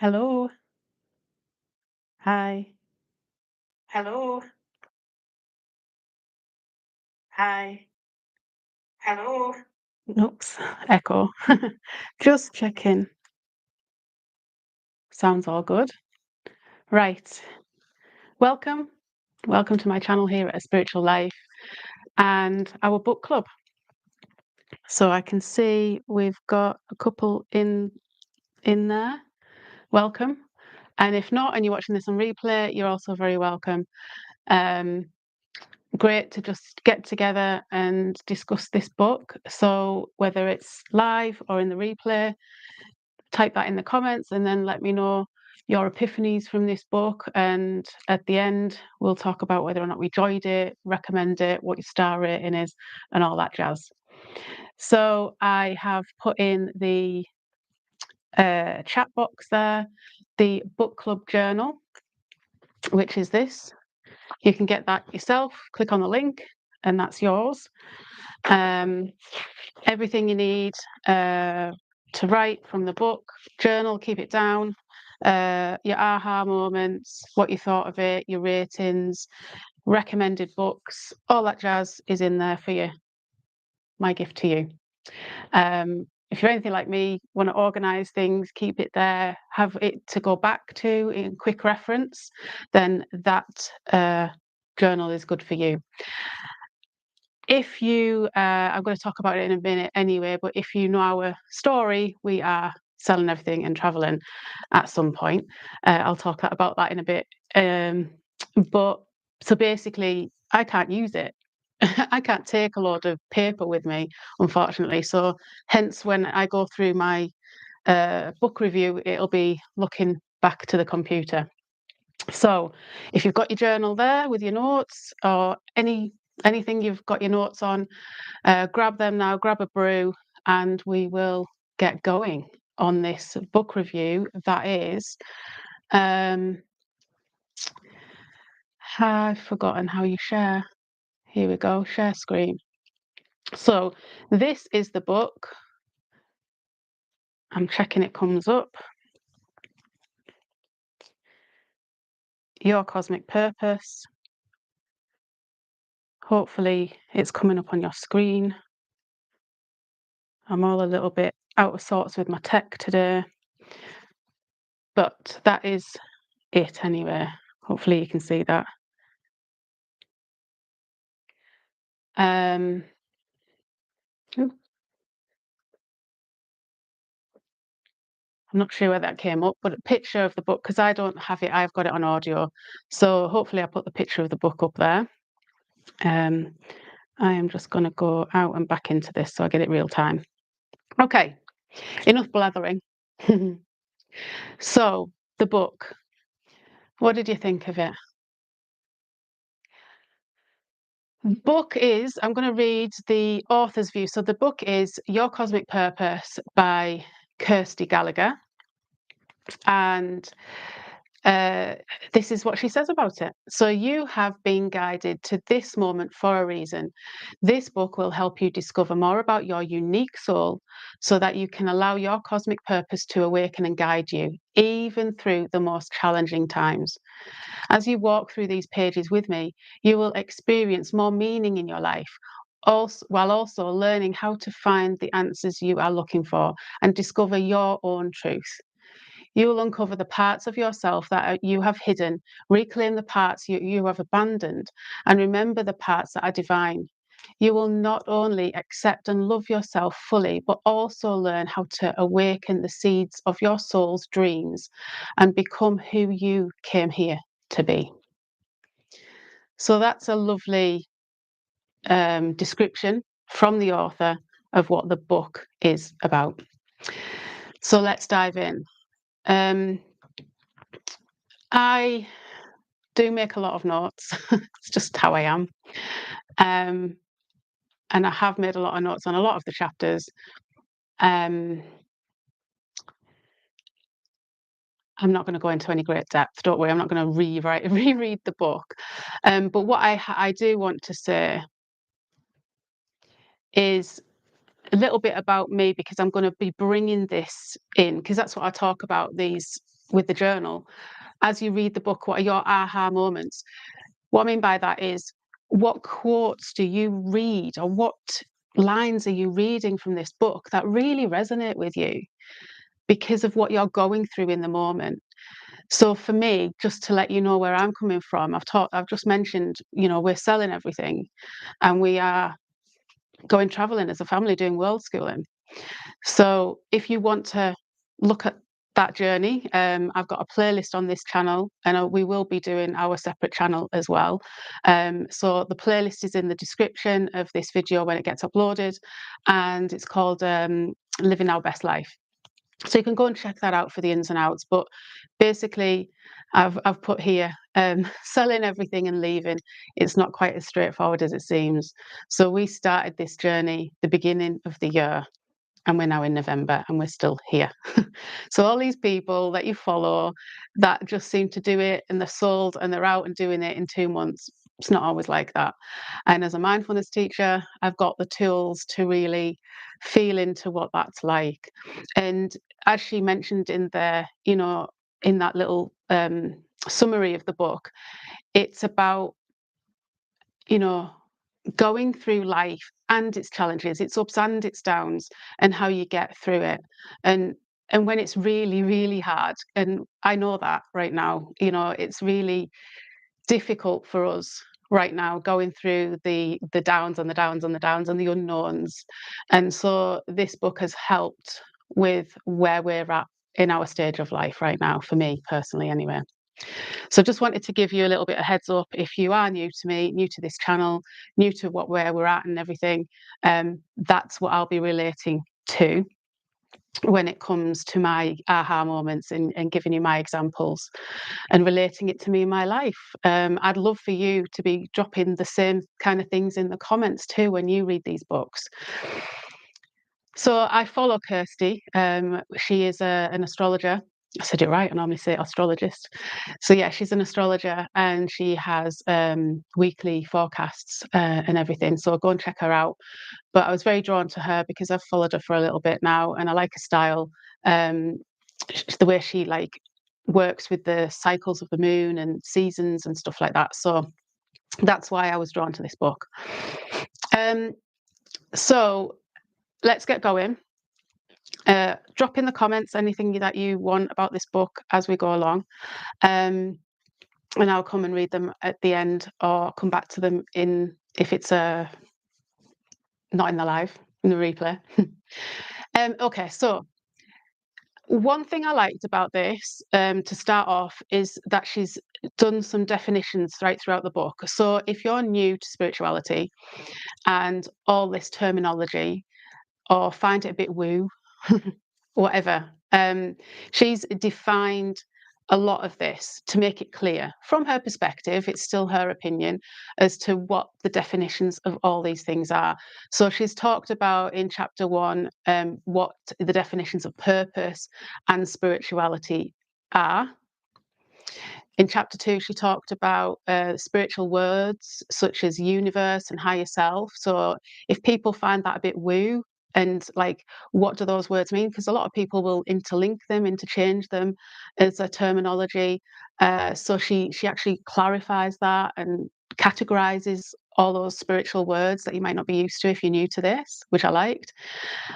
Hello. Hi. Hello. Hi. Hello. Oops, echo. Just checking. Sounds all good. Right. Welcome. Welcome to my channel here at A Spiritual Life and our book club. So I can see we've got a couple in there. Welcome. And if not, and you're watching this on replay, you're also very welcome. Um, Great to just get together and discuss this book. So whether it's live or in the replay, type that in the comments and then let me know your epiphanies from this book. And at the end, we'll talk about whether or not we enjoyed it, recommend it, what your star rating is, and all that jazz. So I have put in the chat box there the book club journal, which is this. You can get that yourself. Click on the link, and that's yours. Everything you need to write from the book, journal, keep it down, your aha moments, what you thought of it, your ratings, recommended books, all that jazz is in there for you. My gift to you. If you're anything like me, want to organise things, keep it there, have it to go back to in quick reference, then that journal is good for you. If you, I'm going to talk about it in a minute anyway, but if you know our story, we are selling everything and traveling at some point. I'll talk about that in a bit. But so basically, I can't use it. I can't take a load of paper with me, unfortunately. So hence, when I go through my book review, it'll be looking back to the computer. So if you've got your journal there with your notes or anything you've got your notes on, grab them now, grab a brew, and we will get going on this book review that is I've forgotten how you share. Here we go, share screen. So this is the book. I'm checking it comes up. Your Cosmic Purpose. Hopefully it's coming up on your screen. I'm all a little bit out of sorts with my tech today, but that is it anyway. Hopefully you can see that. Um, ooh, I'm not sure where that came up, but a picture of the book, because I don't have it, I've got it on audio. So hopefully I put the picture of the book up there. I am just going to go out and back into this so I get it real time. Okay, enough blathering. So, the book. What did you think of it? Book is, I'm going to read the author's view. So the book is Your Cosmic Purpose by Kirsty Gallagher. And this is what she says about it. So you have been guided to this moment for a reason. This book will help you discover more about your unique soul so that you can allow your cosmic purpose to awaken and guide you, even through the most challenging times. As you walk through these pages with me, you will experience more meaning in your life, while also learning how to find the answers you are looking for and discover your own truth. You will uncover the parts of yourself that you have hidden, reclaim the parts you have abandoned, and remember the parts that are divine. You will not only accept and love yourself fully, but also learn how to awaken the seeds of your soul's dreams and become who you came here to be. So that's a lovely description from the author of what the book is about. So let's dive in. I do make a lot of notes. It's just how I am. And I have made a lot of notes on a lot of the chapters. I'm not going to go into any great depth. Don't worry, I'm not going to reread the book. But what I do want to say is a little bit about me, because I'm going to be bringing this in, because that's what I talk about, these with the journal, as you read the book, what are your aha moments? What I mean by that is, what quotes do you read, or what lines are you reading from this book that really resonate with you because of what you're going through in the moment? So for me, just to let you know where I'm coming from, I've just mentioned, we're selling everything and we are going traveling as a family doing world schooling. So if you want to look at that journey, I've got a playlist on this channel, and we will be doing our separate channel as well. So the playlist is in the description of this video when it gets uploaded, and it's called Living Our Best Life. So you can go and check that out for the ins and outs. But basically, I've put here, selling everything and leaving. It's not quite as straightforward as it seems. So we started this journey the beginning of the year, and we're now in November and we're still here. So all these people that you follow that just seem to do it, and they're sold and they're out and doing it in 2 months, it's not always like that. And as a mindfulness teacher, I've got the tools to really feel into what that's like. And as she mentioned in there, in that little summary of the book, it's about, you know, going through life and its challenges, its ups and its downs, and how you get through it. And when it's really, really hard, and I know that right now, it's really difficult for us right now, going through the downs and the downs and the downs and the unknowns. And so this book has helped with where we're at in our stage of life right now, for me personally anyway. So just wanted to give you a little bit of heads up, if you are new to me, new to this channel, new to where we're at and everything, that's what I'll be relating to when it comes to my aha moments, and giving you my examples and relating it to me in my life. I'd love for you to be dropping the same kind of things in the comments too when you read these books. So I follow Kirsty. She is an astrologer. I said it right. I normally say astrologist. So yeah, she's an astrologer, and she has weekly forecasts and everything. So go and check her out. But I was very drawn to her because I've followed her for a little bit now, and I like her style. The way she works with the cycles of the moon and seasons and stuff like that. So that's why I was drawn to this book. So let's get going. Drop in the comments anything that you want about this book as we go along, and I'll come and read them at the end, or come back to them if it's not in the live, in the replay. Okay, so one thing I liked about this, to start off, is that she's done some definitions right throughout the book. So if you're new to spirituality and all this terminology, or find it a bit woo, whatever, she's defined a lot of this to make it clear from her perspective. It's still her opinion as to what the definitions of all these things are. So she's talked about in chapter 1 what the definitions of purpose and spirituality are. In chapter 2, she talked about spiritual words such as universe and higher self. So if people find that a bit woo, and what do those words mean? Because a lot of people will interlink them, interchange them as a terminology. So she actually clarifies that and categorizes all those spiritual words that you might not be used to if you're new to this, which I liked.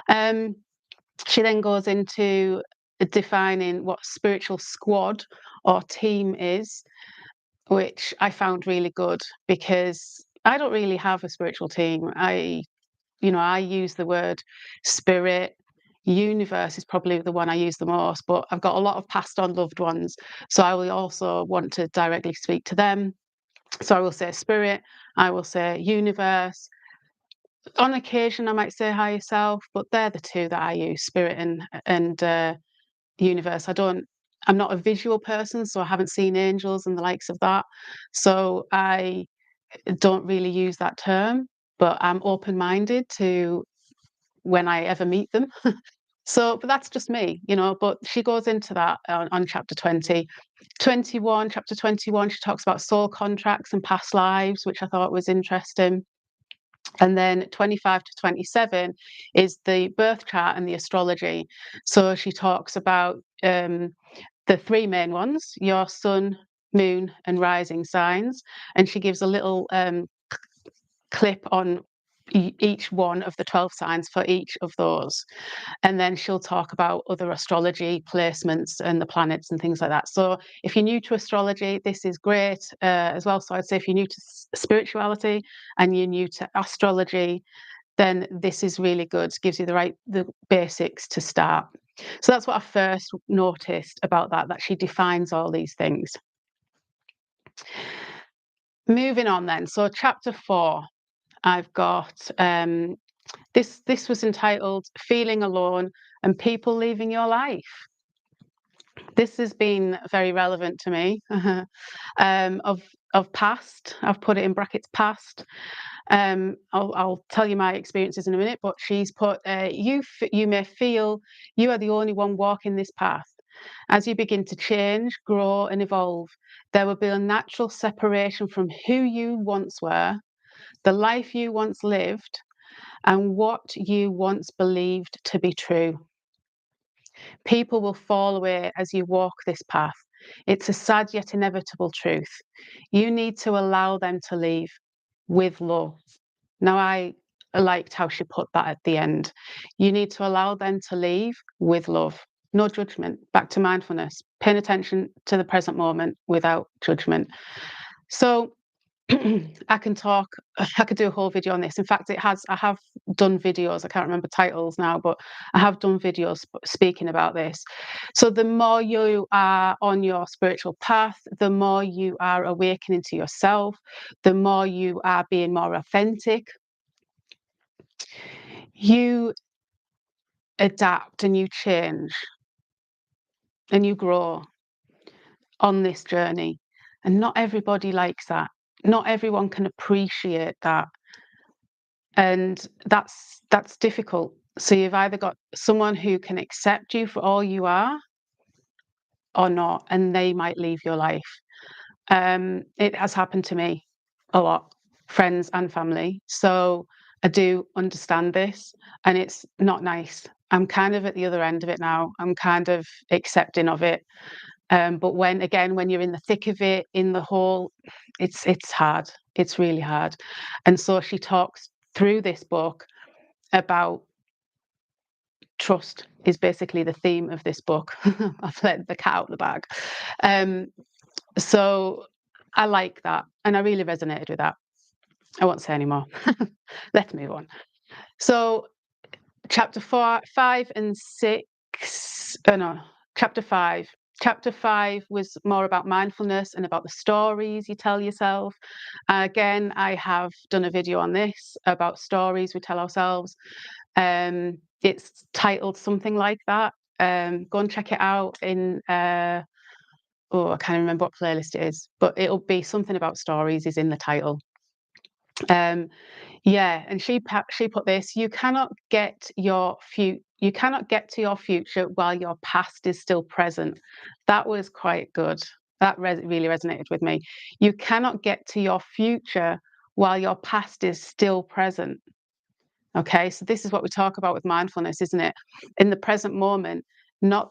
She then goes into defining what spiritual squad or team is, which I found really good, because I don't really have a spiritual team. I use the word spirit. Universe is probably the one I use the most, but I've got a lot of passed on loved ones, so I will also want to directly speak to them. So I will say spirit, I will say universe. On occasion, I might say higher self, but they're the two that I use: spirit and universe. I'm not a visual person, so I haven't seen angels and the likes of that. So I don't really use that term, but I'm open-minded to when I ever meet them. So, but that's just me, but she goes into that on chapter 20. 21, chapter 21, she talks about soul contracts and past lives, which I thought was interesting. And then 25 to 27 is the birth chart and the astrology. So she talks about the three main ones, your sun, moon, and rising signs. And she gives a little clip on each one of the 12 signs for each of those. And then she'll talk about other astrology placements and the planets and things like that. So if you're new to astrology, this is great as well. So I'd say if you're new to spirituality and you're new to astrology, then this is really good. It gives you the basics to start. So that's what I first noticed about that she defines all these things. Moving on then. So chapter 4, I've got this was entitled Feeling Alone and People Leaving Your Life. This has been very relevant to me. Of past, I've put it in brackets past. I'll tell you my experiences in a minute, but she's put you may feel you are the only one walking this path. As you begin to change, grow, and evolve, there will be a natural separation from who you once were, the life you once lived, and what you once believed to be true. People will fall away as you walk this path. It's a sad yet inevitable truth. You need to allow them to leave with love. Now, I liked how she put that at the end. You need to allow them to leave with love. No judgment. Back to mindfulness. Paying attention to the present moment without judgment. So I could do a whole video on this. In fact, I have done videos. I can't remember titles now, but I have done videos speaking about this. So the more you are on your spiritual path, the more you are awakening to yourself, the more you are being more authentic, you adapt and you change and you grow on this journey. And not everybody likes that. Not everyone can appreciate that. And that's difficult. So you've either got someone who can accept you for all you are or not, and they might leave your life. It has happened to me a lot, friends and family. So I do understand this, and it's not nice. I'm kind of at the other end of it now. I'm kind of accepting of it. But when you're in the thick of it, in the whole, it's hard. It's really hard. And so she talks through this book about trust is basically the theme of this book. I've let the cat out of the bag. So I like that, and I really resonated with that. I won't say anymore. Let's move on. So chapter 4, 5 and 6, no, chapter 5. Chapter 5 was more about mindfulness and about the stories you tell yourself. Again, I have done a video on this about stories we tell ourselves. It's titled something like that. Go and check it out in I can't remember what playlist it is, but it'll be something about stories is in the title. And she put this: you cannot get to your future while your past is still present. That was quite good. That really resonated with me. You cannot get to your future while your past is still present. Okay, so this is what we talk about with mindfulness, isn't it? In the present moment, not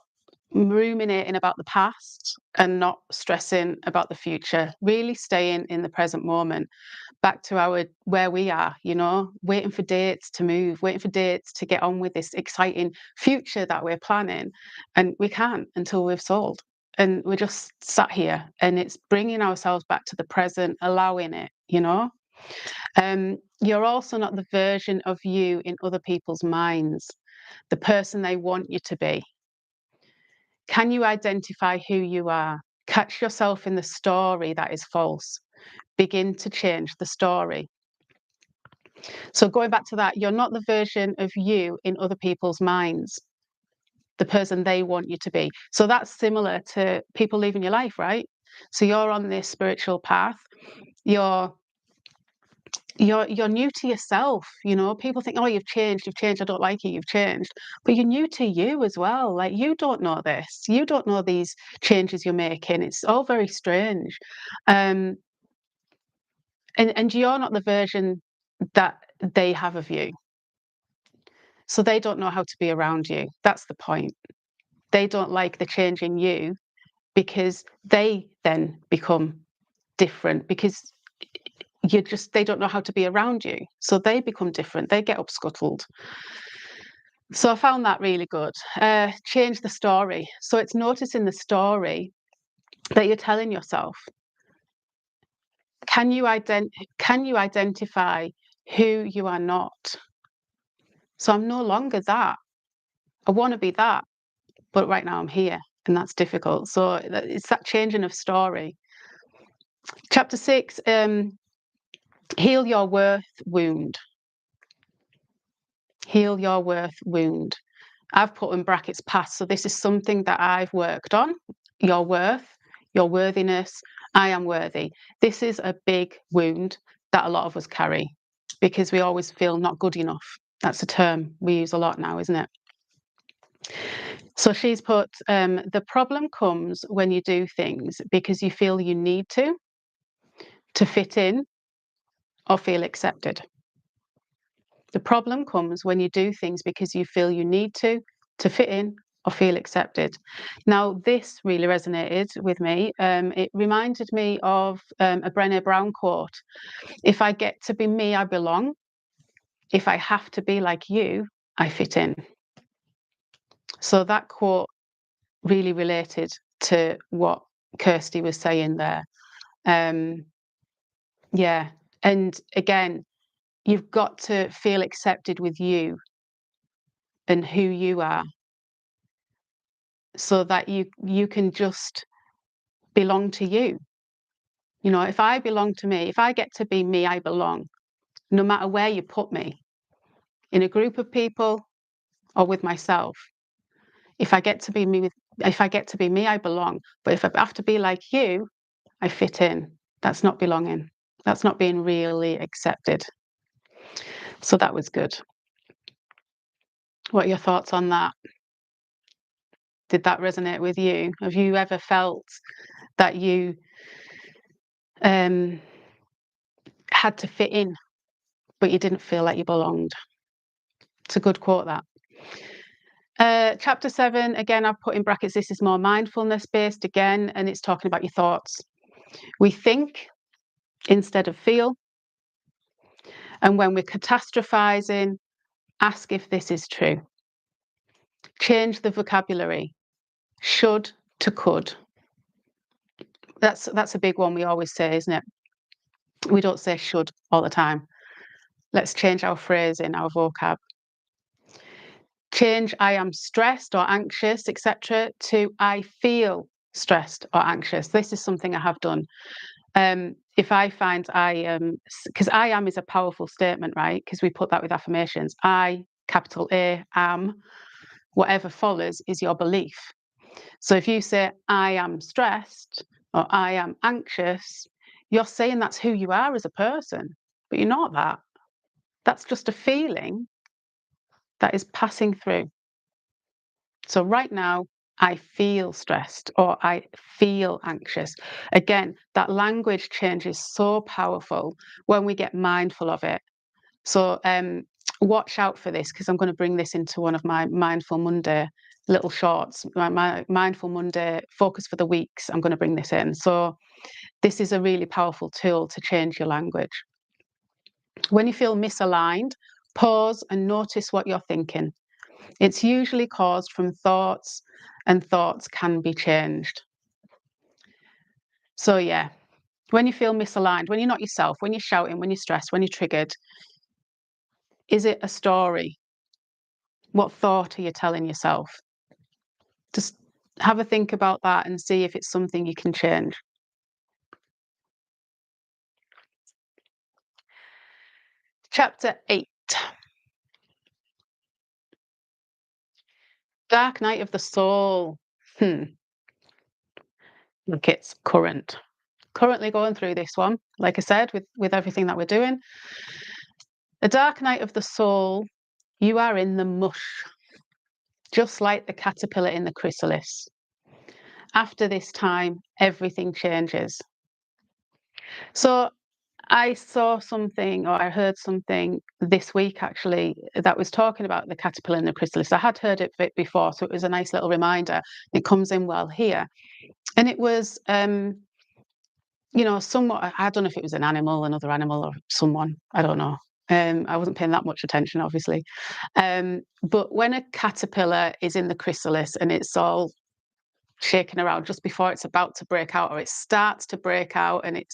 ruminating about the past and not stressing about the future, really staying in the present moment, back to where we are, waiting for dates to move, waiting for dates to get on with this exciting future that we're planning. And we can't until we've sold. And we're just sat here, and it's bringing ourselves back to the present, allowing it. You're also not the version of you in other people's minds, the person they want you to be. Can you identify who you are? Catch yourself in the story that is false. Begin to change the story. So going back to that, you're not the version of you in other people's minds, the person they want you to be. So that's similar to people leaving your life, right? So you're on this spiritual path. You're new to yourself. People think, oh, you've changed, I don't like you, you've changed, but you're new to you as well. Like, you don't know this, you don't know these changes you're making. It's all very strange. And you're not the version that they have of you, so they don't know how to be around you. That's the point. They don't like the change in you because they then become different, because they don't know how to be around you. So they become different. They get upscuttled. So I found that really good. Change the story. So it's noticing the story that you're telling yourself. Can you identify who you are not? So I'm no longer that. I want to be that, but right now I'm here, and that's difficult. So it's that changing of story. Chapter 6, heal your worth wound. Heal your worth wound. I've put in brackets past, so this is something that I've worked on. Your worth, your worthiness. I am worthy. This is a big wound that a lot of us carry because we always feel not good enough. That's a term we use a lot now, isn't it? So she's put, the problem comes when you do things because you feel you need to fit in or feel accepted. The problem comes when you do things because you feel you need to fit in or feel accepted. Now, this really resonated with me. It reminded me of a Brené Brown quote. If I get to be me, I belong. If I have to be like you, I fit in. So that quote really related to what Kirsty was saying there. Yeah. And again, you've got to feel accepted with you and who you are so that you can just belong to you. You know, if I belong to me, if I get to be me, I belong, no matter where you put me, in a group of people or with myself. If I get to be me, I belong. But if I have to be like you, I fit in. That's not belonging. That's not being really accepted. So that was good. What are your thoughts on that? Did that resonate with you? Have you ever felt that you had to fit in, but you didn't feel like you belonged? It's a good quote, that. Chapter 7, again, I've put in brackets, this is more mindfulness based again, and it's talking about your thoughts. We think instead of feel. And when we're catastrophizing, ask if this is true. Change the vocabulary. Should to could. That's a big one we always say, isn't it? We don't say should all the time. Let's change our phrasing, our vocab. Change I am stressed or anxious, etc., to I feel stressed or anxious. This is something I have done. If I find because I am is a powerful statement, right? Because we put that with affirmations. I, capital A, am, whatever follows is your belief. So if you say, I am stressed or I am anxious, you're saying that's who you are as a person, but you're not that. That's just a feeling that is passing through. So right now, I feel stressed or I feel anxious. Again, that language change is so powerful when we get mindful of it. So watch out for this, because I'm going to bring this into one of my Mindful Monday little shorts, my Mindful Monday focus for the weeks. I'm going to bring this in. So this is a really powerful tool to change your language. When you feel misaligned, pause and notice what you're thinking. It's usually caused from thoughts, and thoughts can be changed. So yeah, when you feel misaligned, when you're not yourself, when you're shouting, when you're stressed, when you're triggered, is it a story? What thought are you telling yourself? Just have a think about that and see if it's something you can change. Chapter 8. Dark Night of the Soul. Look, it's currently going through this one, like I said, with everything that we're doing. The Dark Night of the Soul, you are in the mush, just like the caterpillar in the chrysalis. After this time, everything changes. So I saw something, or I heard something this week actually, that was talking about the caterpillar and the chrysalis. I had heard it before, so it was a nice little reminder. It comes in well here. And it was, somewhat, I don't know if it was an animal, another animal, or someone, I don't know. I wasn't paying that much attention, obviously. But when a caterpillar is in the chrysalis and it's all shaking around just before it's about to break out, or it starts to break out and it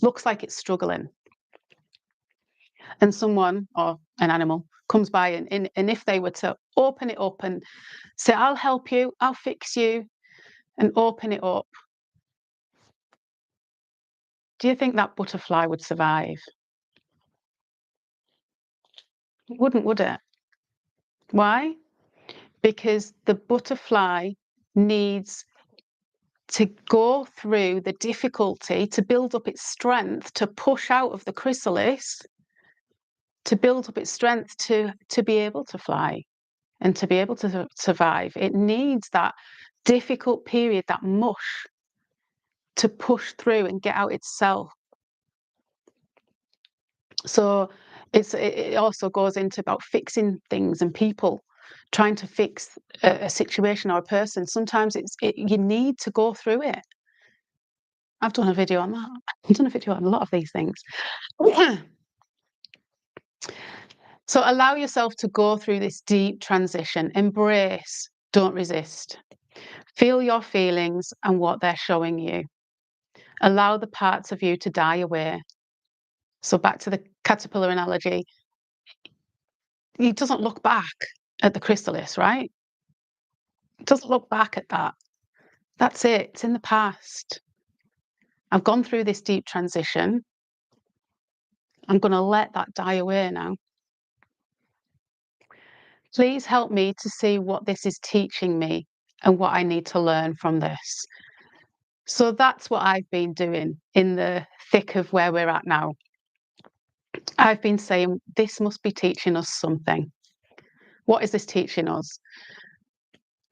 looks like it's struggling, and someone or an animal comes by, and if they were to open it up and say, I'll help you, I'll fix you, and open it up, do you think that butterfly would survive? It wouldn't, would it? Why? Because the butterfly needs to go through the difficulty to build up its strength to push out of the chrysalis, to build up its strength to be able to fly and to be able to survive. It needs that difficult period, that mush, to push through and get out itself. So it also goes into about fixing things and people, trying to fix a situation or a person. Sometimes you need to go through it. I've done a video on that. I've done a video on a lot of these things. So allow yourself to go through this deep transition. Embrace, don't resist. Feel your feelings and what they're showing you. Allow the parts of you to die away. So back to the caterpillar analogy, he doesn't look back at the chrysalis, right? He doesn't look back at that. That's it. It's in the past. I've gone through this deep transition. I'm going to let that die away now. Please help me to see what this is teaching me and what I need to learn from this. So that's what I've been doing in the thick of where we're at now. I've been saying, this must be teaching us something. What is this teaching us?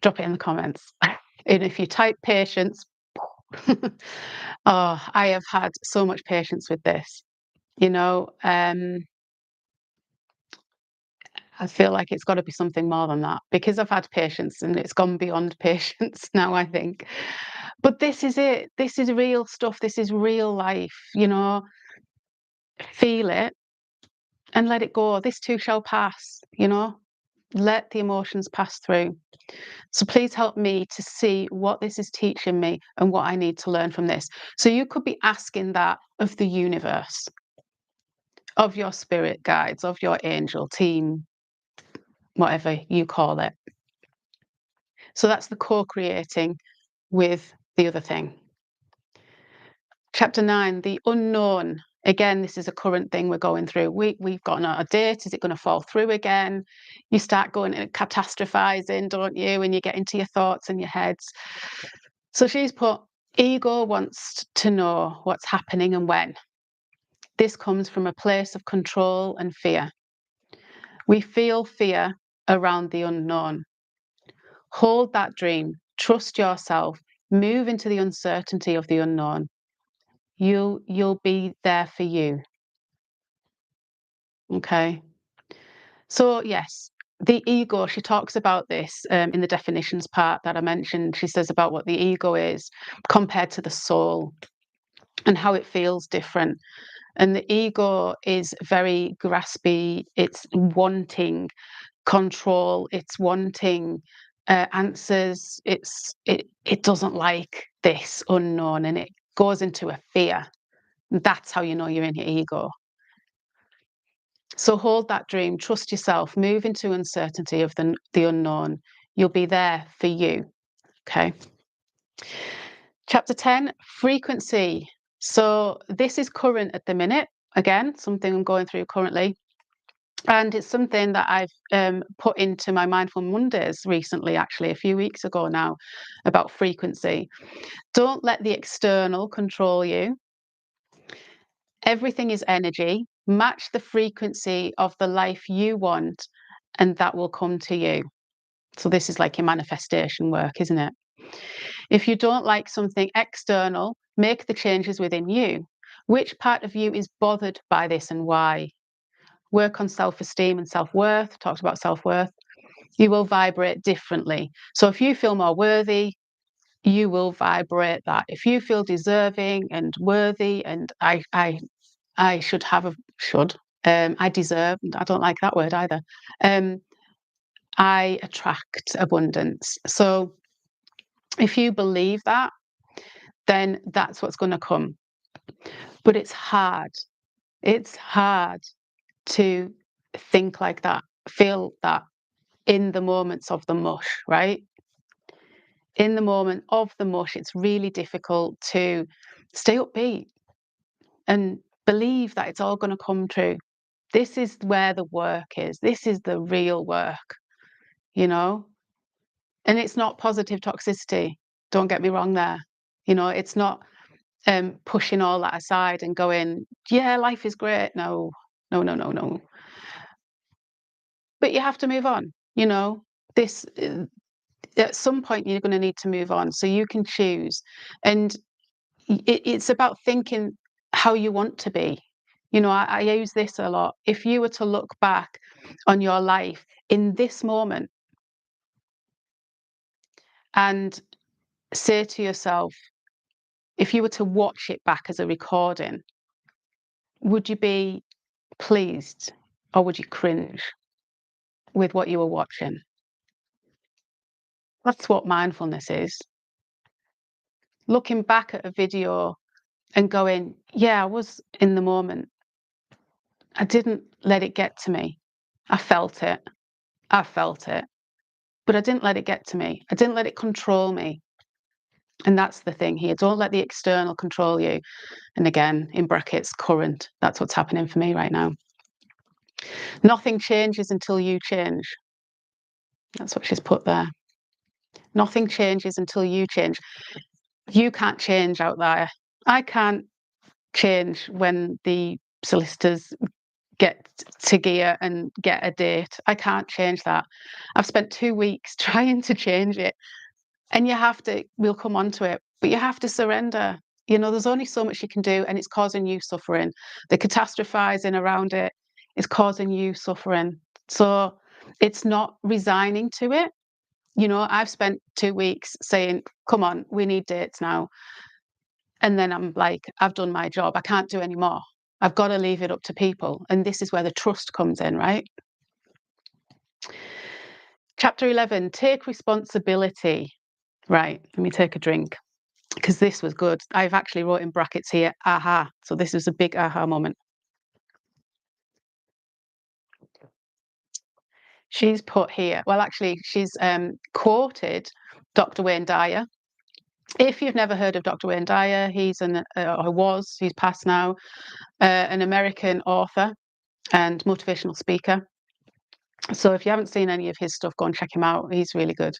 Drop it in the comments. And if you type patience, oh, I have had so much patience with this. I feel like it's got to be something more than that, because I've had patience and it's gone beyond patience now, I think. But this is it. This is real stuff. This is real life. Feel it and let it go. This too shall pass. Let the emotions pass through. So please help me to see what this is teaching me and what I need to learn from this. So you could be asking that of the universe, of your spirit guides, of your angel team, whatever you call it. So that's the co-creating with the other thing. Chapter 9, the unknown. Again, this is a current thing we're going through. We've got a date. Is it going to fall through again? You start going and catastrophizing, don't you? And you get into your thoughts and your heads. So she's put, ego wants to know what's happening and when. This comes from a place of control and fear. We feel fear around the unknown. Hold that dream. Trust yourself. Move into the uncertainty of the unknown. You'll be there for you. Okay. So yes, the ego, she talks about this in the definitions part that I mentioned. She says about what the ego is compared to the soul and how it feels different. And the ego is very graspy. It's wanting control. It's wanting answers. It doesn't like this unknown, and it goes into a fear. That's how you know you're in your ego. So hold that dream, trust yourself, move into uncertainty of the unknown. You'll be there for you. Okay. Chapter 10, frequency. So this is current at the minute. Again, something I'm going through currently. And it's something that I've put into my Mindful Mondays recently, actually, a few weeks ago now, about frequency. Don't let the external control you. Everything is energy. Match the frequency of the life you want, and that will come to you. So this is like your manifestation work, isn't it? If you don't like something external, make the changes within you. Which part of you is bothered by this and why? Work on self-esteem and self-worth. Talked about self-worth. You will vibrate differently. So if you feel more worthy, you will vibrate that. If you feel deserving and worthy, and I should have a should, I deserve. I don't like that word either. I attract abundance. So if you believe that, then that's what's going to come. But it's hard. It's hard to think like that, feel that in the moments of the mush, right? In the moment of the mush, it's really difficult to stay upbeat and believe that it's all going to come true. This is where the work is. This is the real work, you know? And it's not positive toxicity. Don't get me wrong there. It's not pushing all that aside and going, yeah, life is great. No, no, no, no, no. But you have to move on, This at some point you're going to need to move on so you can choose. And it's about thinking how you want to be. I use this a lot. If you were to look back on your life in this moment and say to yourself, if you were to watch it back as a recording, would you be pleased or would you cringe with what you were watching? That's what mindfulness is. Looking back at a video and going, yeah, I was in the moment. I didn't let it get to me. I felt it. I felt it. But I didn't let it get to me. I didn't let it control me. And that's the thing here. Don't let the external control you. And again, in brackets, current. That's what's happening for me right now. Nothing changes until you change. That's what she's put there. Nothing changes until you change. You can't change out there. I can't change when the solicitors get to gear and get a date. I can't change that. I've spent 2 weeks trying to change it. And we'll come on to it, but you have to surrender. There's only so much you can do, and it's causing you suffering. The catastrophizing around it is causing you suffering. So it's not resigning to it. I've spent 2 weeks saying, come on, we need dates now. And then I'm like, I've done my job. I can't do any more. I've got to leave it up to people. And this is where the trust comes in, right? Chapter 11, take responsibility. Right, let me take a drink because this was good. I've actually wrote in brackets here, aha. So this was a big aha moment. She's put here, well, actually, she's quoted Dr. Wayne Dyer. If you've never heard of Dr. Wayne Dyer, he's he's passed now, an American author and motivational speaker. So if you haven't seen any of his stuff, go and check him out. He's really good.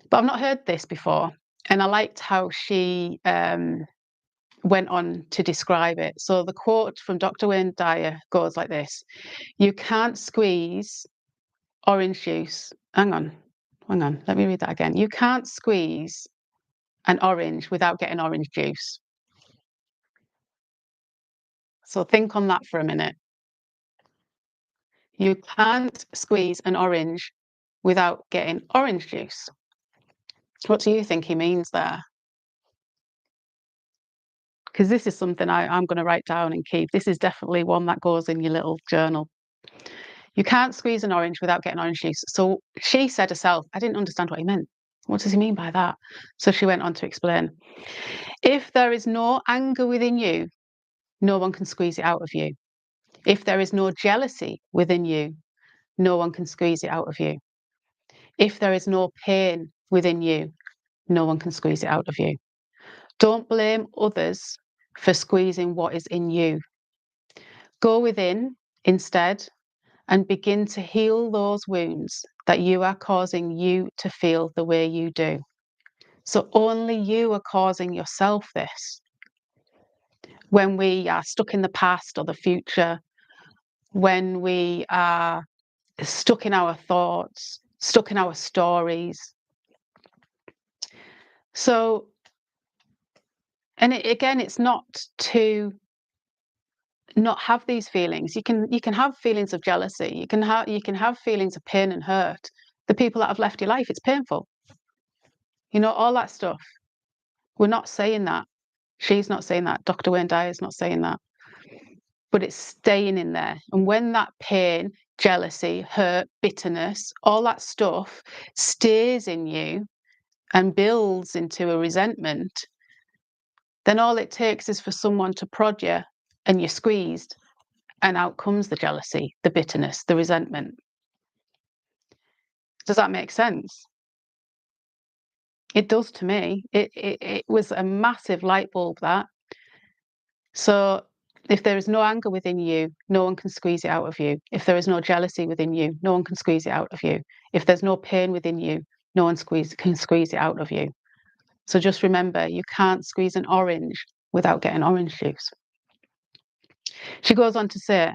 But I've not heard this before. And I liked how she went on to describe it. So the quote from Dr. Wayne Dyer goes like this: you can't squeeze orange juice. Hang on. Let me read that again. You can't squeeze an orange without getting orange juice. So think on that for a minute. You can't squeeze an orange without getting orange juice. What do you think he means there? Because this is something I'm going to write down and keep. This is definitely one that goes in your little journal. You can't squeeze an orange without getting orange juice. So she said herself, I didn't understand what he meant. What does he mean by that? So she went on to explain. If there is no anger within you, no one can squeeze it out of you. If there is no jealousy within you, no one can squeeze it out of you. If there is no pain within you, no one can squeeze it out of you. Don't blame others for squeezing what is in you. Go within instead and begin to heal those wounds that you are causing you to feel the way you do. So only you are causing yourself this. When we are stuck in the past or the future, when we are stuck in our thoughts, stuck in our stories. So, and again, it's not to not have these feelings. You can have feelings of jealousy. You can have feelings of pain and hurt. The people that have left your life, it's painful. All that stuff. We're not saying that. She's not saying that. Dr. Wayne Dyer's not saying that. But it's staying in there. And when that pain, jealousy, hurt, bitterness, all that stuff stays in you and builds into a resentment, then all it takes is for someone to prod you and you're squeezed, and out comes the jealousy, the bitterness, the resentment. Does that make sense? It does to me. It was a massive light bulb, that. So if there is no anger within you, no one can squeeze it out of you. If there is no jealousy within you, no one can squeeze it out of you. If there's no pain within you, no one can squeeze it out of you. So just remember, you can't squeeze an orange without getting orange juice. She goes on to say,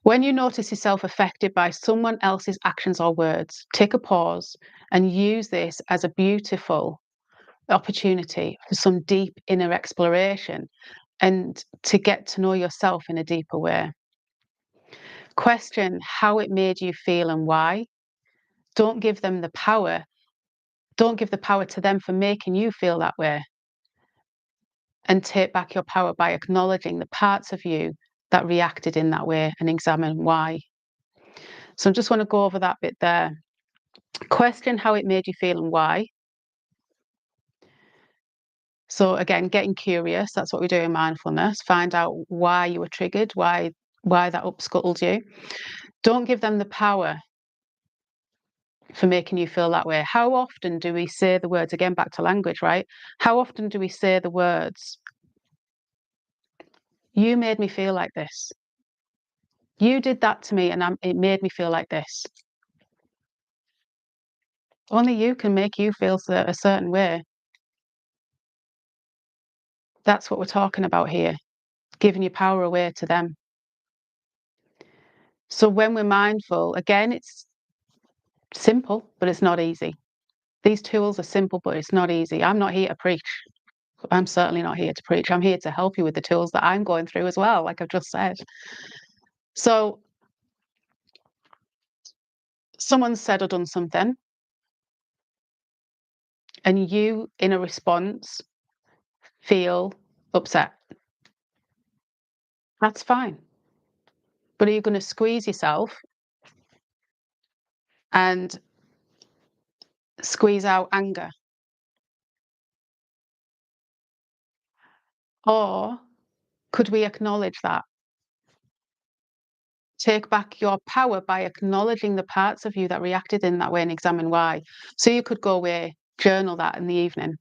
when you notice yourself affected by someone else's actions or words, take a pause and use this as a beautiful opportunity for some deep inner exploration and to get to know yourself in a deeper way. Question how it made you feel and why. Don't give them the power. Don't give the power to them for making you feel that way. And take back your power by acknowledging the parts of you that reacted in that way and examine why. So I just want to go over that bit there. Question how it made you feel and why. So again, getting curious, that's what we do in mindfulness. Find out why you were triggered, why that upscuttled you. Don't give them the power for making you feel that way. How often do we say the words, again, back to language, right? How often do we say the words, you made me feel like this. You did that to me and it made me feel like this. Only you can make you feel a certain way. That's what we're talking about here, giving your power away to them. So when we're mindful, again, it's simple, but it's not easy. These tools are simple, but it's not easy. I'm not here to preach. I'm certainly not here to preach. I'm here to help you with the tools that I'm going through as well, like I've just said. So someone said or done something, and you, in a response, feel upset. That's fine. But are you going to squeeze yourself and squeeze out anger? Or could we acknowledge that? Take back your power by acknowledging the parts of you that reacted in that way and examine why. So you could go away, journal that in the evening.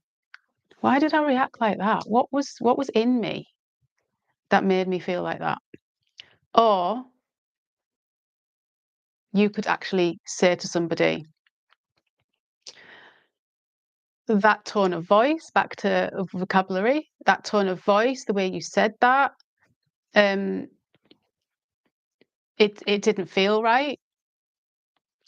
Why did I react like that? What was in me that made me feel like that? Or you could actually say to somebody, that tone of voice, back to vocabulary, that tone of voice, the way you said that, um, it didn't feel right.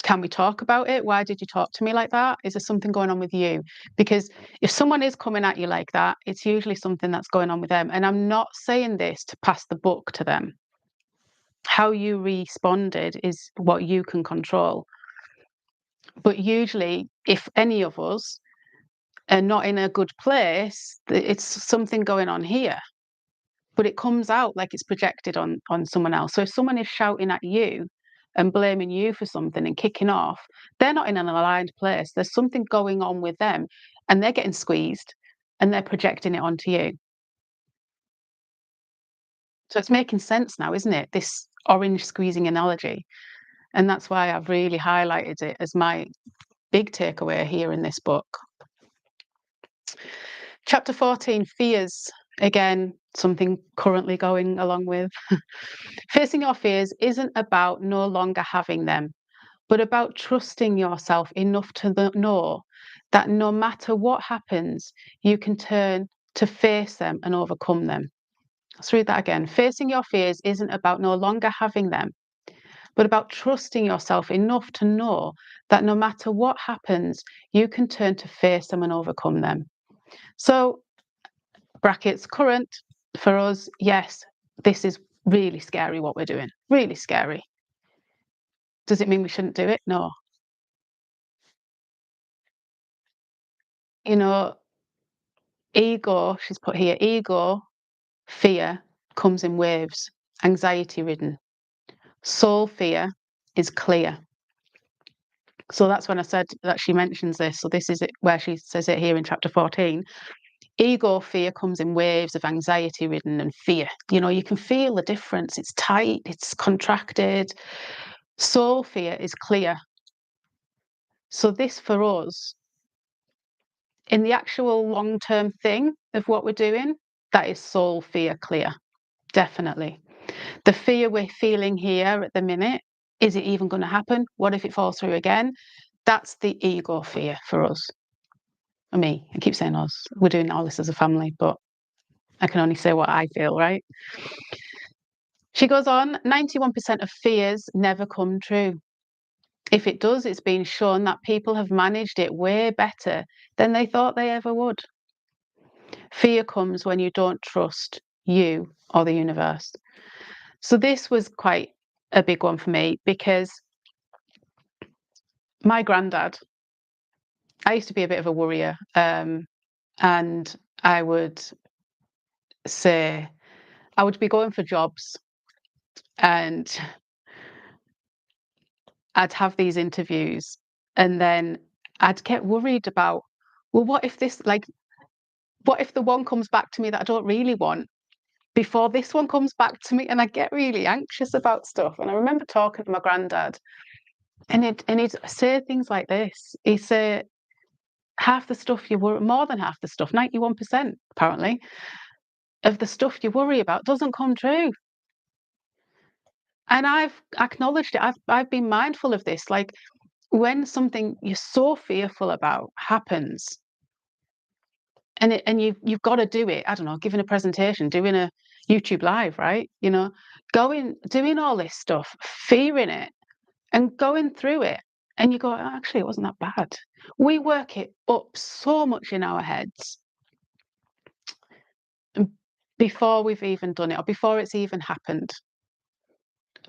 Can we talk about it? Why did you talk to me like that? Is there something going on with you? Because if someone is coming at you like that, it's usually something that's going on with them. And I'm not saying this to pass the buck to them. How you responded is what you can control. But usually, if any of us are not in a good place, it's something going on here. But it comes out like it's projected on someone else. So if someone is shouting at you and blaming you for something and kicking off, they're not in an aligned place. There's something going on with them and they're getting squeezed and they're projecting it onto you. So it's making sense now, isn't it? This orange squeezing analogy. And that's why I've really highlighted it as my big takeaway here in this book. Chapter 14, fears. Again, something currently going along with. Facing your fears isn't about no longer having them, but about trusting yourself enough to know that no matter what happens, you can turn to face them and overcome them. Let's read that again. Facing your fears isn't about no longer having them, but about trusting yourself enough to know that no matter what happens, you can turn to face them and overcome them. So, brackets, current for us, yes, this is really scary what we're doing. Really scary. Does it mean we shouldn't do it? No. you know, ego, she's put here, ego, fear comes in waves, anxiety ridden. Soul fear is clear. So that's when I said that she mentions this. So this is it, where she says it here in chapter 14. Ego fear comes in waves of anxiety ridden and fear. You know, you can feel the difference. It's tight, it's contracted. Soul fear is clear. So this for us, in the actual long-term thing of what we're doing, that is soul fear clear. Definitely. The fear we're feeling here at the minute, is it even going to happen? What if it falls through again? That's the ego fear for us. Me, I keep saying us. We're doing all this as a family, but I can only say what I feel, right? She goes on, 91% of fears never come true. If it does, it's been shown that people have managed it way better than they thought they ever would. Fear comes when you don't trust you or the universe. So this was quite a big one for me because my granddad, I used to be a bit of a worrier, and I would say, I would be going for jobs and I'd have these interviews and then I'd get worried about, well, what if this, like, what if the one comes back to me that I don't really want before this one comes back to me? And I get really anxious about stuff. And I remember talking to my granddad and he'd say things like this. He'd say, half the stuff you worry, more than half the stuff, 91% apparently, of the stuff you worry about doesn't come true. And I've acknowledged it. I've been mindful of this. Like when something you're so fearful about happens, and you've got to do it. I don't know, giving a presentation, doing a YouTube live, right? You know, doing all this stuff, fearing it, and going through it, and you go, "Oh, actually, it wasn't that bad." We work it up so much in our heads before we've even done it, or before it's even happened,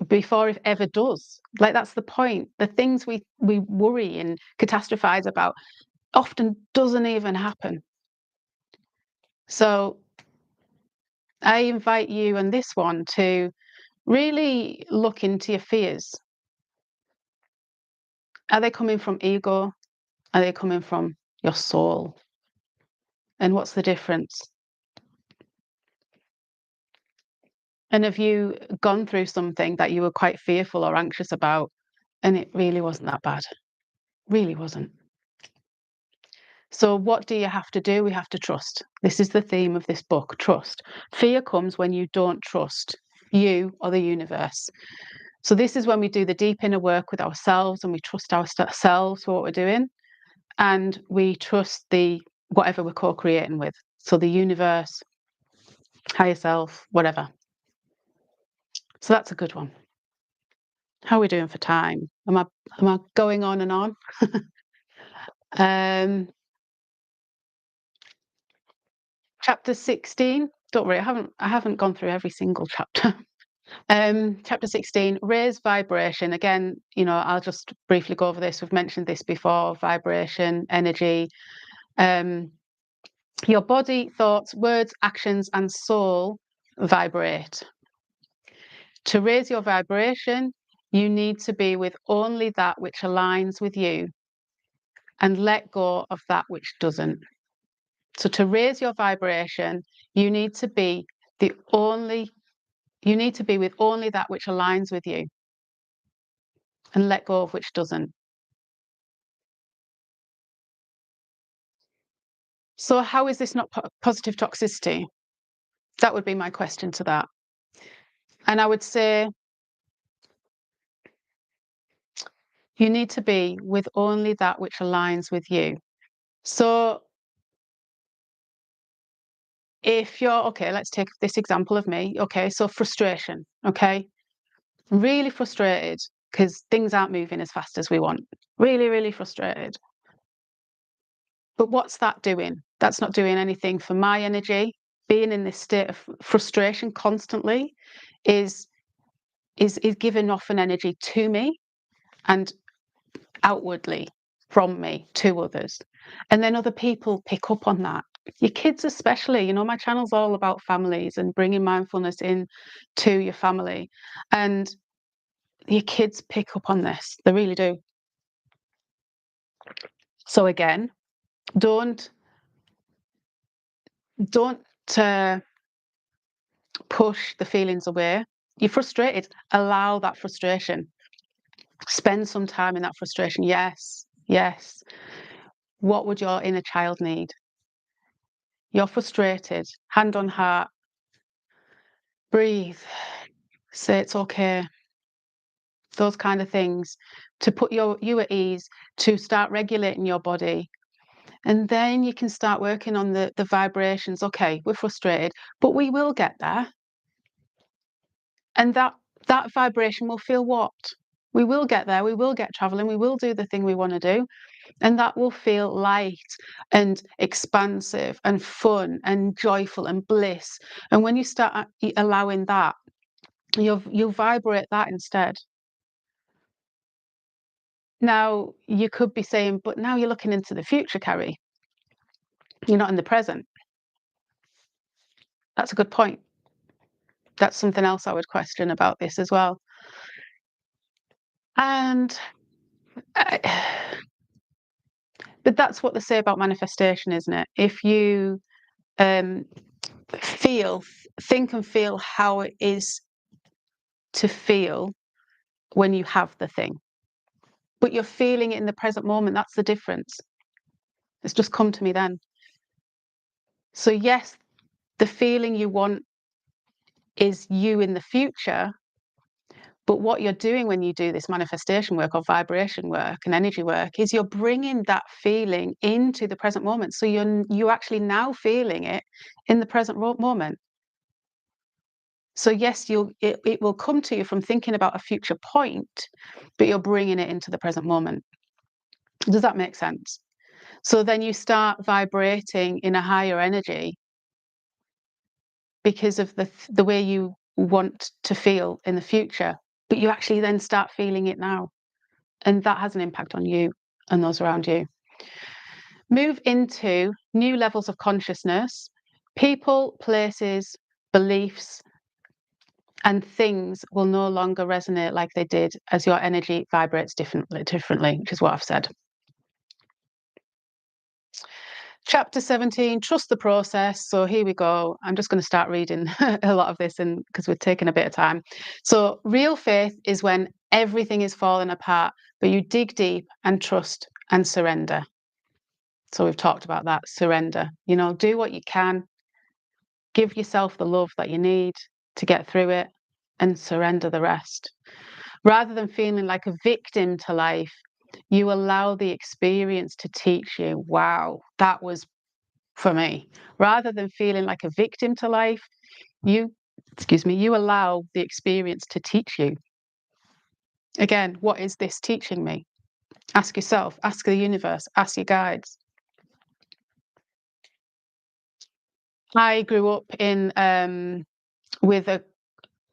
before it ever does. Like that's the point. The things we worry and catastrophize about often doesn't even happen. So I invite you and this one to really look into your fears. Are they coming from ego? Are they coming from your soul? And what's the difference? And have you gone through something that you were quite fearful or anxious about and it really wasn't that bad? Really wasn't. So what do you have to do? We have to trust. This is the theme of this book, trust. Fear comes when you don't trust you or the universe. So this is when we do the deep inner work with ourselves and we trust ourselves for what we're doing, and we trust the whatever we're co-creating with. So the universe, higher self, whatever. So that's a good one. How are we doing for time? Am I going on and on? Chapter 16. Don't worry, I haven't gone through every single chapter. Chapter 16, raise vibration. Again, you know, I'll just briefly go over this. We've mentioned this before, vibration, energy. Your body, thoughts, words, actions, and soul vibrate. To raise your vibration, you need to be with only that which aligns with you and let go of that which doesn't. So to raise your vibration, you need to be with only that which aligns with you and let go of which doesn't. So how is this not positive toxicity? That would be my question to that. And I would say you need to be with only that which aligns with you. So if you're, okay, let's take this example of me. Okay, so frustration, okay? Really frustrated because things aren't moving as fast as we want. Really, really frustrated. But what's that doing? That's not doing anything for my energy. Being in this state of frustration constantly is giving off an energy to me and outwardly. from me to others. And then other people pick up on that. Your kids especially, you know, my channel's all about families and bringing mindfulness in to your family. And your kids pick up on this. They really do. So again, don't uh, push the feelings away. You're frustrated. Allow that frustration. Spend some time in that frustration. Yes, yes. What would your inner child need? You're frustrated. Hand on heart. Breathe. Say it's okay. Those kind of things to put you at ease, to start regulating your body. And then you can start working on the vibrations. Okay, we're frustrated, but we will get there. And that vibration will feel what? We will get there. We will get traveling. We will do the thing we want to do. And that will feel light and expansive and fun and joyful and bliss. And when you start allowing that, you'll vibrate that instead. Now, you could be saying, but now you're looking into the future, Carrie. You're not in the present. That's a good point. That's something else I would question about this as well. And but that's what they say about manifestation, isn't it? If you um, think and feel how it is to feel when you have the thing, but you're feeling it in the present moment, that's the difference. It's just come to me then. So yes, the feeling you want is you in the future, but what you're doing when you do this manifestation work or vibration work and energy work is you're bringing that feeling into the present moment. So you're actually now feeling it in the present moment. So yes, it will come to you from thinking about a future point, but you're bringing it into the present moment. Does that make sense? So then you start vibrating in a higher energy because of the way you want to feel in the future, but you actually then start feeling it now. And that has an impact on you and those around you. Move into new levels of consciousness. People, places, beliefs, and things will no longer resonate like they did as your energy vibrates differently, which is what I've said. Chapter 17, trust the process. So here we go. I'm just going to start reading a lot of this because we're taking a bit of time. So real faith is when everything is falling apart, but you dig deep and trust and surrender. So we've talked about that, surrender. You know, do what you can. Give yourself the love that you need to get through it and surrender the rest. Rather than feeling like a victim to life, you allow the experience to teach you. Wow, that was for me. Rather than feeling like a victim to life, you allow the experience to teach you. Again, what is this teaching me? Ask yourself, ask the universe, ask your guides. I grew up in with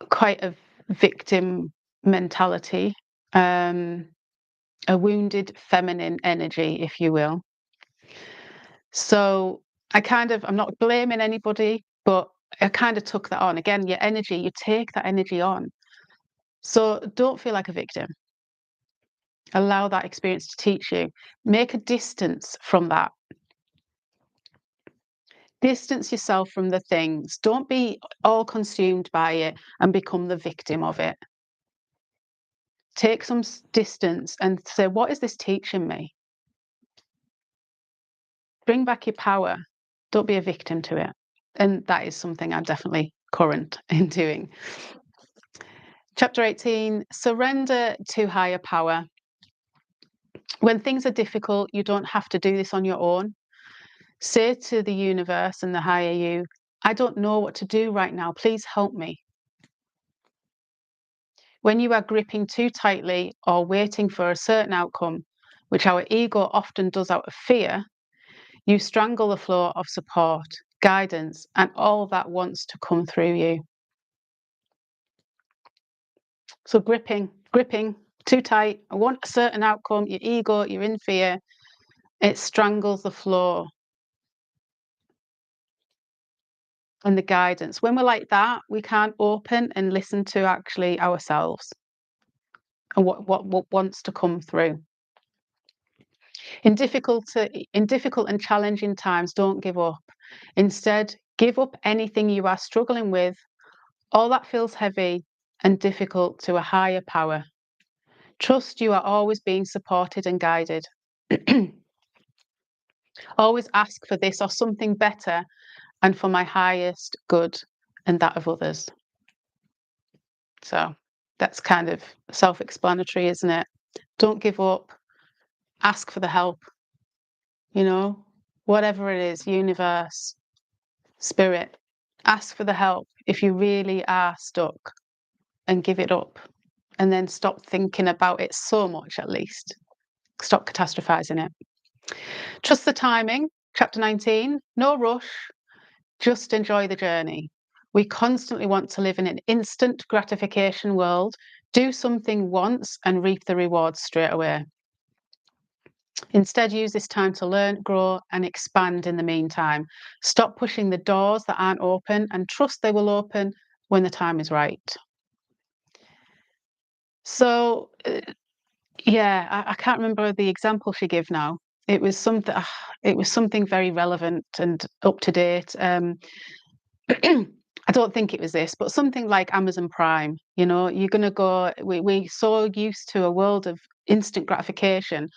quite a victim mentality, a wounded feminine energy, if you will. So I'm not blaming anybody, but I kind of took that on. Again, your energy, you take that energy on. So don't feel like a victim. Allow that experience to teach you. Make a distance from that. Distance yourself from the things. Don't be all consumed by it and become the victim of it. Take some distance and say, what is this teaching me? Bring back your power. Don't be a victim to it. And that is something I'm definitely current in doing. Chapter 18, surrender to higher power. When things are difficult, you don't have to do this on your own. Say to the universe and the higher you, I don't know what to do right now. Please help me. When you are gripping too tightly or waiting for a certain outcome, which our ego often does out of fear, you strangle the flow of support, guidance, and all that wants to come through you. So gripping. too tight. I want a certain outcome. Your ego, you're in fear. It strangles the flow and the guidance. When we're like that, we can't open and listen to actually ourselves and what wants to come through. In difficult and challenging times, don't give up. Instead, give up anything you are struggling with, all that feels heavy and difficult, to a higher power. Trust you are always being supported and guided. Always ask for this or something better and for my highest good and that of others. So that's kind of self-explanatory, isn't it? Don't give up. Ask for the help. Whatever it is, universe, spirit, ask for the help if you really are stuck, and give it up. And then stop thinking about it so much, at least. Stop catastrophizing it. Trust the timing. Chapter 19, no rush, just enjoy the journey. We constantly want to live in an instant gratification world, do something once and reap the rewards straight away. Instead, use this time to learn, grow, and expand in the meantime. Stop pushing the doors that aren't open and trust they will open when the time is right. So, I can't remember the example she gave now. It was something. It was something very relevant and up to date. I don't think it was this, but something like Amazon Prime. You're going to go. We're so used to a world of instant gratification.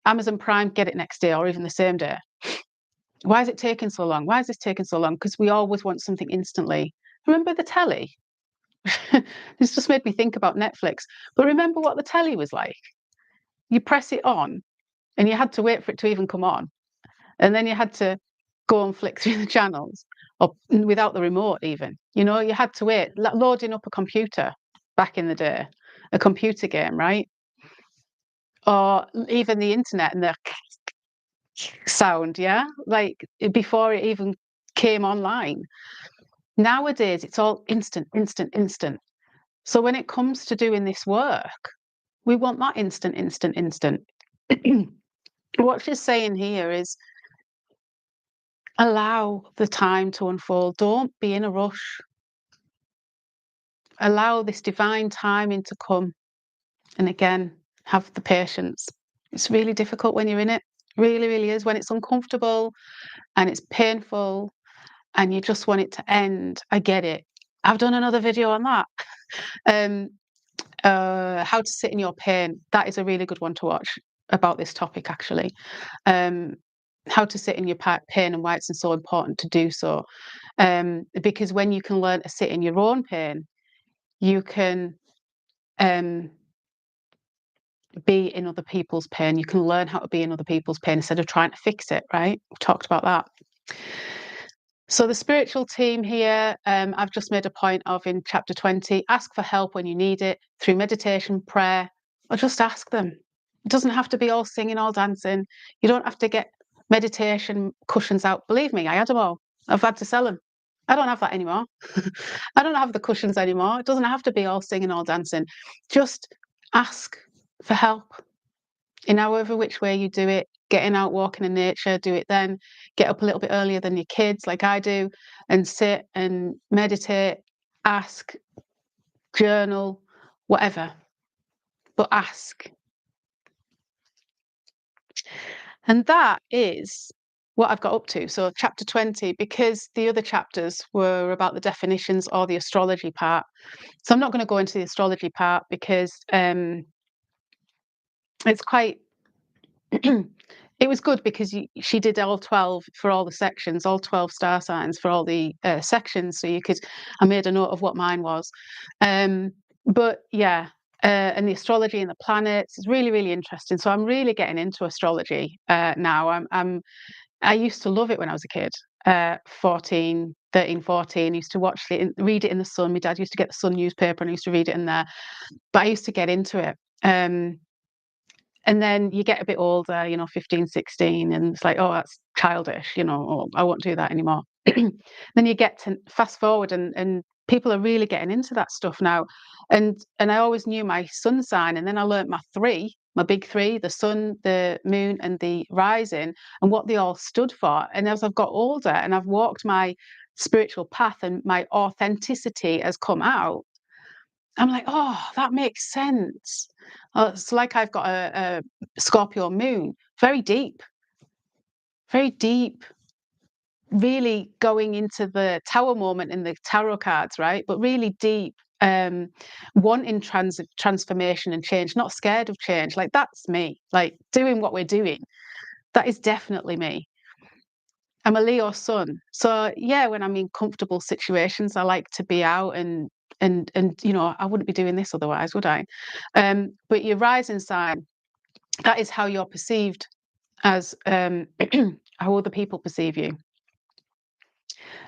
Amazon Prime, get it next day or even the same day. Why is it taking so long? Why is this taking so long? Because we always want something instantly. Remember the telly? This just made me think about Netflix. But remember what the telly was like? You press it on and you had to wait for it to even come on. And then you had to go and flick through the channels or without the remote even. You had to wait. Loading up a computer back in the day, a computer game, right? Or even the internet and the sound, yeah? Like before it even came online. Nowadays, it's all instant, instant, instant. So when it comes to doing this work, we want that instant, instant, instant. What she's saying here is allow the time to unfold. Don't be in a rush. Allow this divine timing to come. And again, have the patience. It's really difficult when you're in it. Really, really is. When it's uncomfortable and it's painful and you just want it to end. I get it. I've done another video on that. How to sit in your pain. That is a really good one to watch about this topic, actually. How to sit in your pain and why it's so important to do so. Because when you can learn to sit in your own pain, you can be in other people's pain. You can learn how to be in other people's pain instead of trying to fix it, right? We've talked about that. So the spiritual team here, I've just made a point of in chapter 20, ask for help when you need it through meditation, prayer, or just ask them. It doesn't have to be all singing, all dancing. You don't have to get meditation cushions out. Believe me, I had them all. I've had to sell them. I don't have that anymore. I don't have the cushions anymore. It doesn't have to be all singing, all dancing. Just ask for help in however which way you do it. Getting out, walking in nature, do it then. Get up a little bit earlier than your kids, like I do, and sit and meditate, ask, journal, whatever. But ask. And that is what I've got up to. So chapter 20, because the other chapters were about the definitions or the astrology part. So I'm not going to go into the astrology part because it's quite it was good because she did all 12 for all the sections, all 12 star signs for all the sections. So I made a note of what mine was. But yeah, and the astrology and the planets is really, really interesting. So I'm really getting into astrology now. I used to love it when I was a kid, 13, 14. I used to watch it, read it in the Sun. My dad used to get the Sun newspaper and I used to read it in there. But I used to get into it. And then you get a bit older, 15, 16, and it's like, oh, that's childish, I won't do that anymore. Then you get to fast forward and people are really getting into that stuff now. And I always knew my sun sign, and then I learnt my big three, the sun, the moon, and the rising, and what they all stood for. And as I've got older and I've walked my spiritual path and my authenticity has come out, I'm like, oh, that makes sense. It's like I've got a Scorpio moon, very deep, really going into the tower moment in the tarot cards, right? But really deep, wanting transformation and change, not scared of change. Like, that's me. Like, doing what we're doing, that is definitely me. I'm a Leo sun, so yeah, when I'm in comfortable situations, I like to be out and I wouldn't be doing this otherwise, would I? But your rising sign, that is how you're perceived, as how other people perceive you.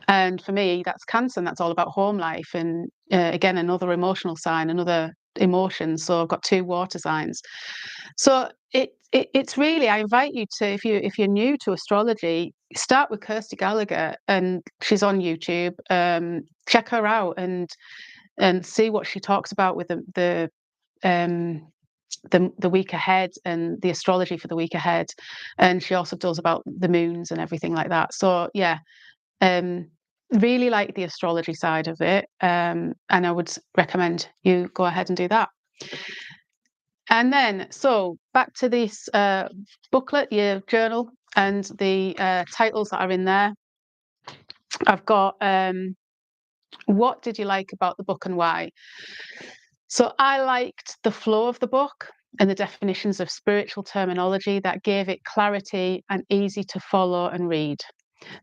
And for me, that's Cancer, and that's all about home life. And again, another emotional sign, another emotion. So I've got 2 water signs. So it's really, I invite you to, if you're new to astrology, start with Kirsty Gallagher, and she's on YouTube. Check her out and see what she talks about with um, the week ahead and the astrology for the week ahead. And she also does about the moons and everything like that. So yeah, really like the astrology side of it, and I would recommend you go ahead and do that. And then, so back to this booklet, your journal, and the titles that are in there. I've got what did you like about the book and why? So I liked the flow of the book and the definitions of spiritual terminology that gave it clarity and easy to follow and read.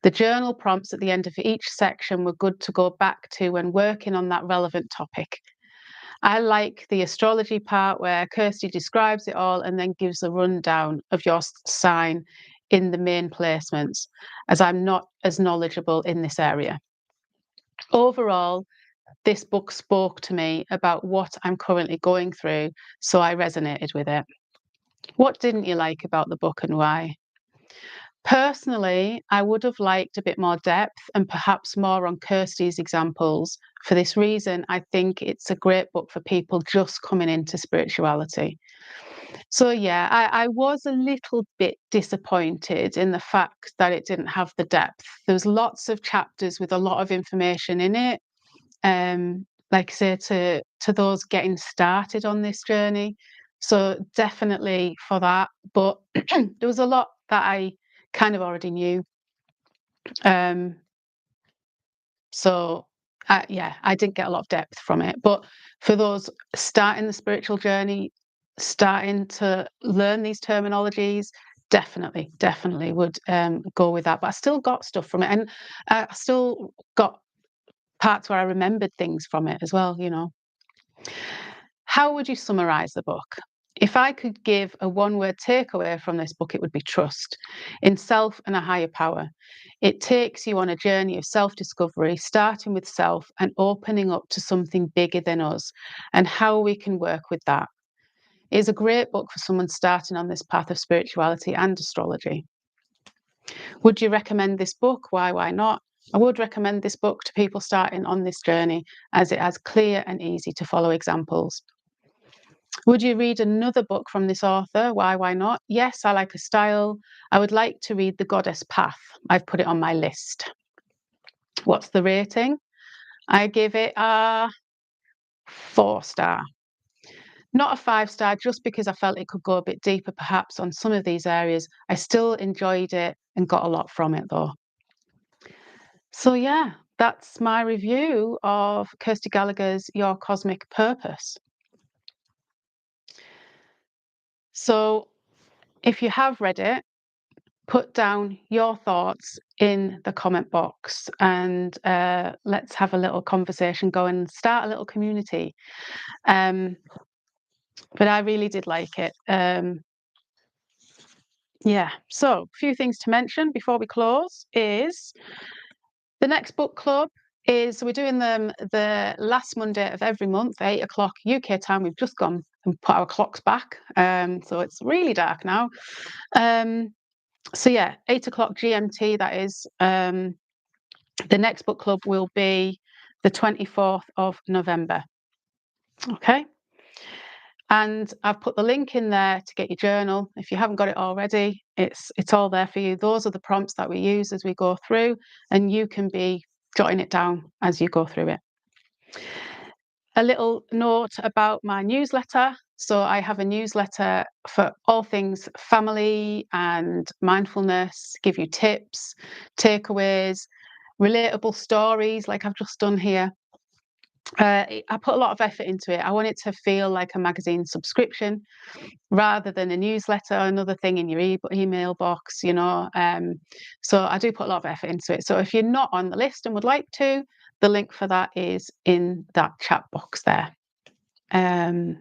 The journal prompts at the end of each section were good to go back to when working on that relevant topic. I like the astrology part where Kirsty describes it all and then gives a rundown of your sign in the main placements, as I'm not as knowledgeable in this area. Overall, this book spoke to me about what I'm currently going through, so I resonated with it. What didn't you like about the book and why? Personally, I would have liked a bit more depth and perhaps more on Kirsty's examples. For this reason, I think it's a great book for people just coming into spirituality. So yeah, I was a little bit disappointed in the fact that it didn't have the depth. There was lots of chapters with a lot of information in it. Like I say, to those getting started on this journey. So definitely for that. But there was a lot that I kind of already knew. Um, so yeah, I didn't get a lot of depth from it. But for those starting the spiritual journey, starting to learn these terminologies, definitely would go with that. But I still got stuff from it, and I still got parts where I remembered things from it as well. How would you summarize the book? If I could give a one-word takeaway from this book, it would be trust in self and a higher power. It takes you on a journey of self-discovery, starting with self and opening up to something bigger than us and how we can work with that. It is a great book for someone starting on this path of spirituality and astrology. Would you recommend this book? Why not? I would recommend this book to people starting on this journey as it has clear and easy to follow examples. Would you read another book from this author? Why not? Yes, I like her style. I would like to read The Goddess Path. I've put it on my list. What's the rating? I give it a 4-star. Not a 5-star, just because I felt it could go a bit deeper perhaps on some of these areas. I still enjoyed it and got a lot from it though. So yeah, that's my review of Kirsty Gallagher's Your Cosmic Purpose. So if you have read it, put down your thoughts in the comment box, and let's have a little conversation, go and start a little community. But I really did like it. Yeah, so a few things to mention before we close is the next book club is, we're doing them the last Monday of every month, 8 o'clock UK time. We've just gone and put our clocks back, so it's really dark now. So yeah, 8 o'clock GMT, that is. The next book club will be the 24th of November. Okay. And I've put the link in there to get your journal. If you haven't got it already, it's all there for you. Those are the prompts that we use as we go through, and you can be jotting it down as you go through it. A little note about my newsletter. So I have a newsletter for all things family and mindfulness, give you tips, takeaways, relatable stories like I've just done here. I put a lot of effort into it. I want it to feel like a magazine subscription rather than a newsletter, another thing in your email box, so I do put a lot of effort into it. So if you're not on the list and would like to, the link for that is in that chat box there. A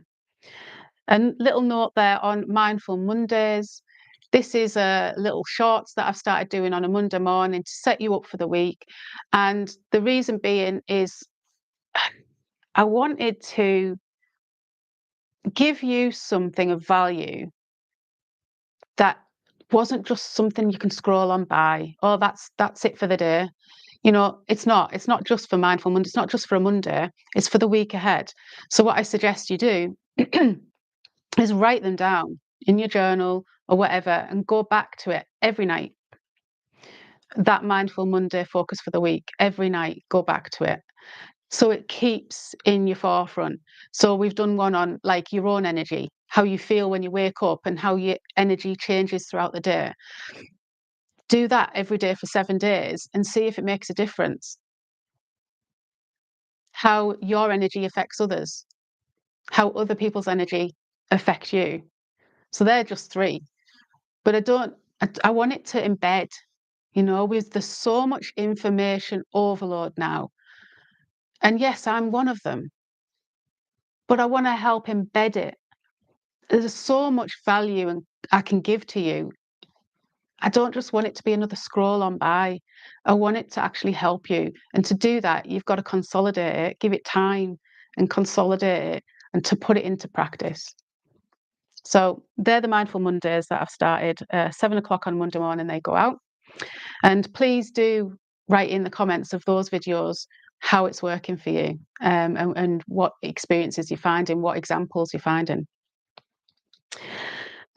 little note there on Mindful Mondays. This is a little shorts that I've started doing on a Monday morning to set you up for the week. And the reason being is I wanted to give you something of value that wasn't just something you can scroll on by. Oh, that's it for the day. It's not just for Mindful Monday. It's not just for a Monday. It's for the week ahead. So what I suggest you do is write them down in your journal or whatever and go back to it every night. That Mindful Monday focus for the week, every night, go back to it. So it keeps in your forefront. So we've done one on like your own energy, how you feel when you wake up and how your energy changes throughout the day. Do that every day for 7 days and see if it makes a difference. How your energy affects others, how other people's energy affect you. So they're just 3. But I want it to embed, there's so much information overload now. And yes, I'm one of them, but I want to help embed it. There's so much value and I can give to you. I don't just want it to be another scroll on by. I want it to actually help you. And to do that, you've got to consolidate it, give it time and consolidate it and to put it into practice. So they're the Mindful Mondays that I've started. 7 o'clock on Monday morning, they go out. And please do write in the comments of those videos how it's working for you, and what experiences you're finding, what examples you're finding.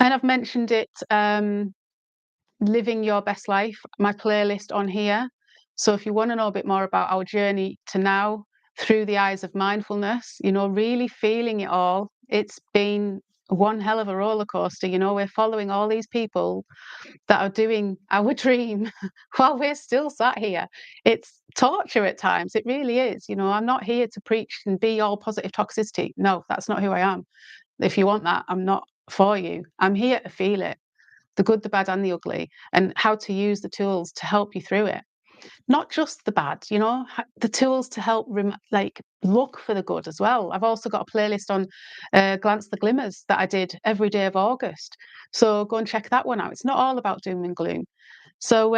And I've mentioned it, Living Your Best Life, my playlist on here. So if you want to know a bit more about our journey to now through the eyes of mindfulness, really feeling it all, it's been one hell of a roller coaster. We're following all these people that are doing our dream while we're still sat here. It's torture at times. It really is. I'm not here to preach and be all positive toxicity. No, that's not who I am. If you want that, I'm not for you. I'm here to feel it, the good, the bad, and the ugly, and how to use the tools to help you through it. Not just the bad, the tools to help look for the good as well. I've also got a playlist on Glance the Glimmers that I did every day of August. So go and check that one out. It's not all about doom and gloom. So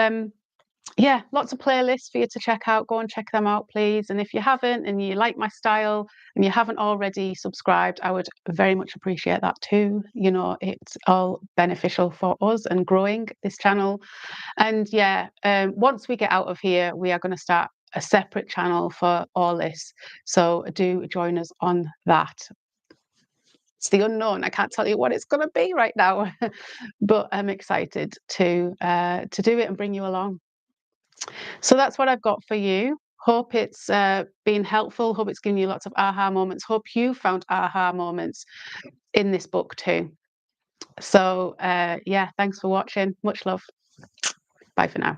yeah, lots of playlists for you to check out. Go and check them out, please. And if you haven't and you like my style and you haven't already subscribed, I would very much appreciate that too. It's all beneficial for us and growing this channel. And yeah, once we get out of here, we are going to start a separate channel for all this. So do join us on that. It's the unknown. I can't tell you what it's going to be right now, but I'm excited to do it and bring you along. So that's what I've got for you. Hope it's been helpful. Hope it's given you lots of aha moments. Hope you found aha moments in this book too. So yeah, thanks for watching. Much love. Bye for now.